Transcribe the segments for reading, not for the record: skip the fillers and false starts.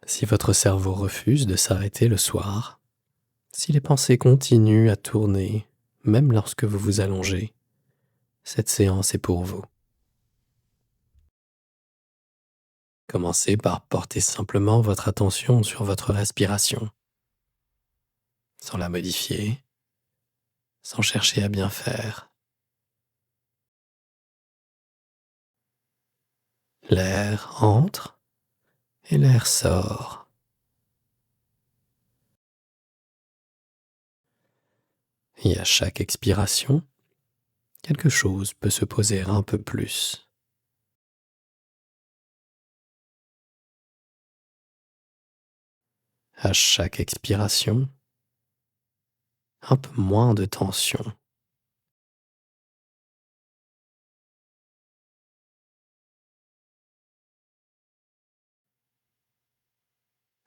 Si votre cerveau refuse de s'arrêter le soir, si les pensées continuent à tourner, même lorsque vous vous allongez, cette séance est pour vous. Commencez par porter simplement votre attention sur votre respiration, sans la modifier, sans chercher à bien faire. L'air entre et l'air sort. Et à chaque expiration, quelque chose peut se poser un peu plus. À chaque expiration, un peu moins de tension.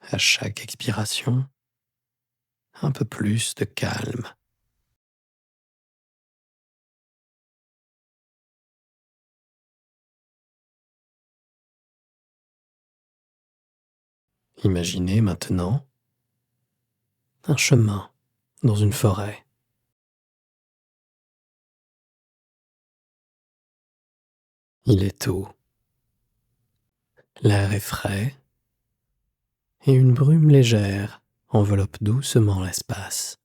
À chaque expiration, un peu plus de calme. Imaginez maintenant un chemin dans une forêt. Il est tôt, l'air est frais et une brume légère enveloppe doucement l'espace.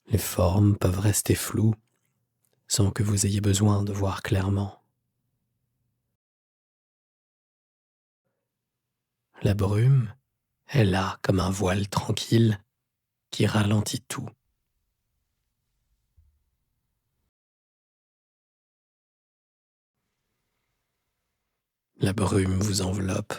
Les formes peuvent rester floues sans que vous ayez besoin de voir clairement. La brume est là comme un voile tranquille qui ralentit tout. La brume vous enveloppe.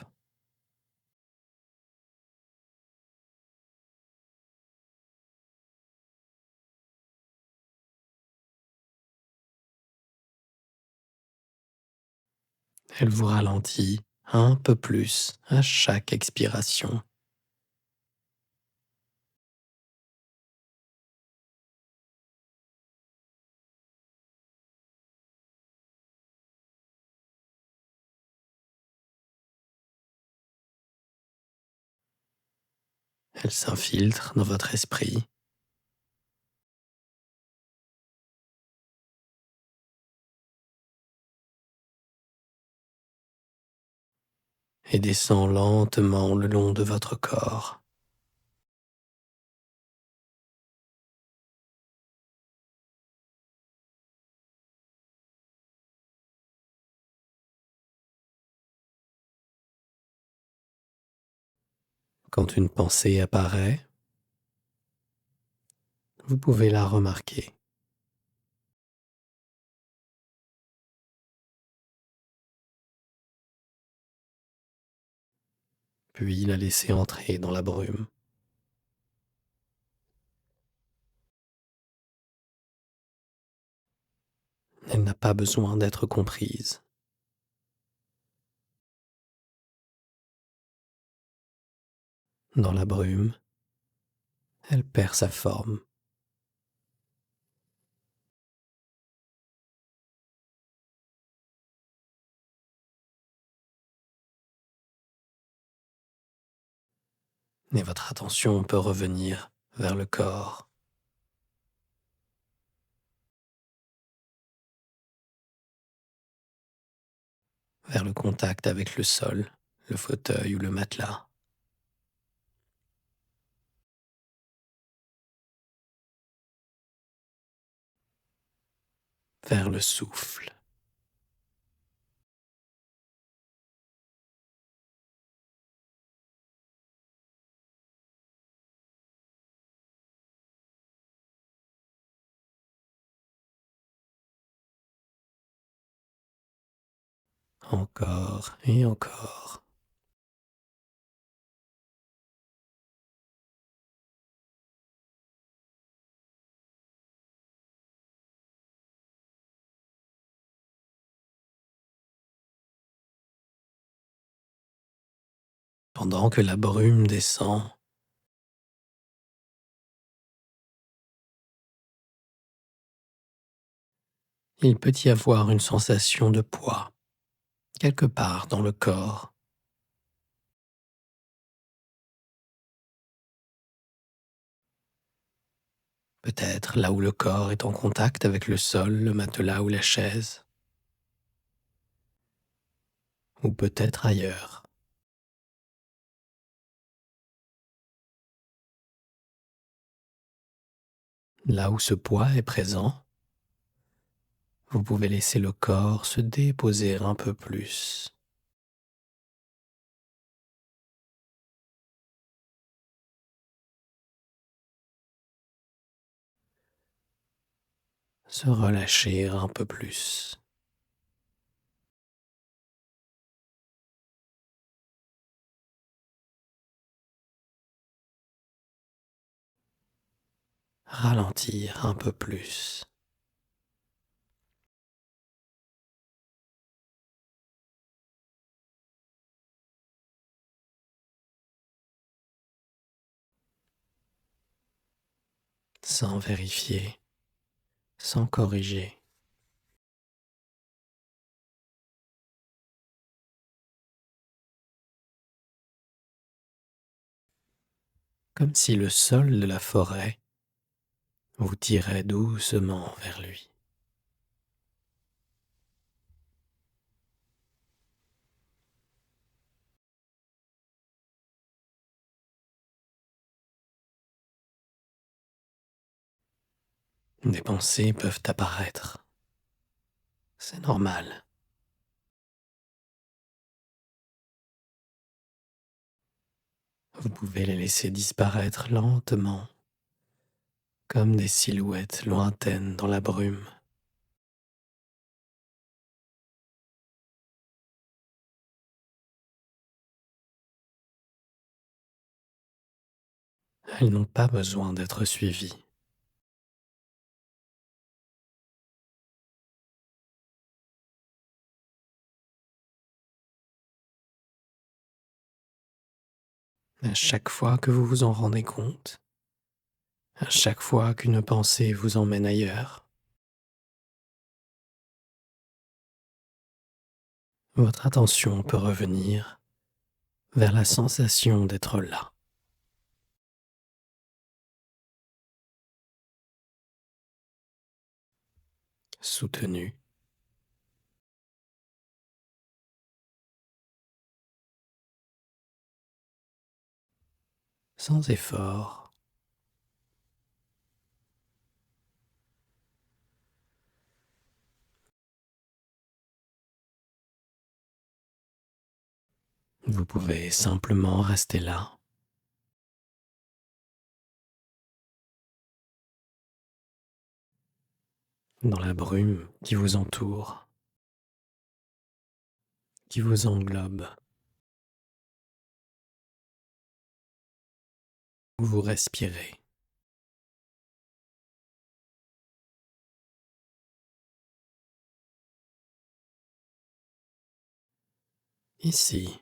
Elle vous ralentit un peu plus à chaque expiration. Elle s'infiltre dans votre esprit et descend lentement le long de votre corps. Quand une pensée apparaît, vous pouvez la remarquer, puis la laisser entrer dans la brume. Elle n'a pas besoin d'être comprise. Dans la brume, elle perd sa forme. Et votre attention peut revenir vers le corps, vers le contact avec le sol, le fauteuil ou le matelas, vers le souffle. Encore et encore. Pendant que la brume descend, il peut y avoir une sensation de poids quelque part dans le corps. Peut-être là où le corps est en contact avec le sol, le matelas ou la chaise, ou peut-être ailleurs. Là où ce poids est présent, vous pouvez laisser le corps se déposer un peu plus, se relâcher un peu plus. Ralentir un peu plus. Sans vérifier, sans corriger, comme si le sol de la forêt vous tirait doucement vers lui. Des pensées peuvent apparaître, c'est normal. Vous pouvez les laisser disparaître lentement, comme des silhouettes lointaines dans la brume. Elles n'ont pas besoin d'être suivies. À chaque fois que vous vous en rendez compte, à chaque fois qu'une pensée vous emmène ailleurs, votre attention peut revenir vers la sensation d'être là, soutenu, sans effort. Vous pouvez simplement rester là, dans la brume qui vous entoure, qui vous englobe. Vous respirez. Ici,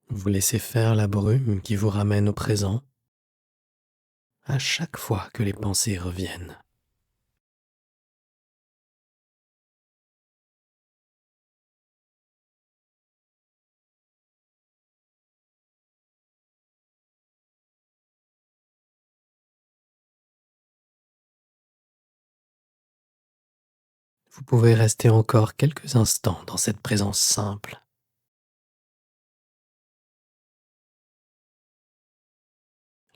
vous laissez faire la brume qui vous ramène au présent à chaque fois que les pensées reviennent. Vous pouvez rester encore quelques instants dans cette présence simple.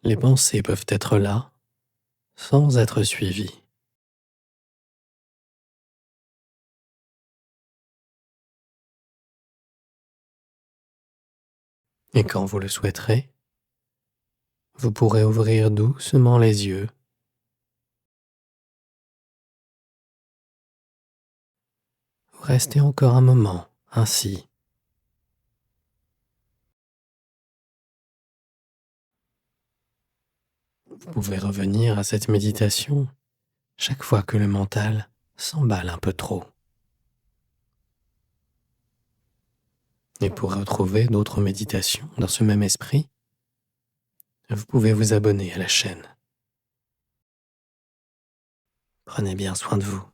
Les pensées peuvent être là sans être suivies. Et quand vous le souhaiterez, vous pourrez ouvrir doucement les yeux, ou rester encore un moment ainsi. Vous pouvez revenir à cette méditation chaque fois que le mental s'emballe un peu trop. Et pour retrouver d'autres méditations dans ce même esprit, vous pouvez vous abonner à la chaîne. Prenez bien soin de vous.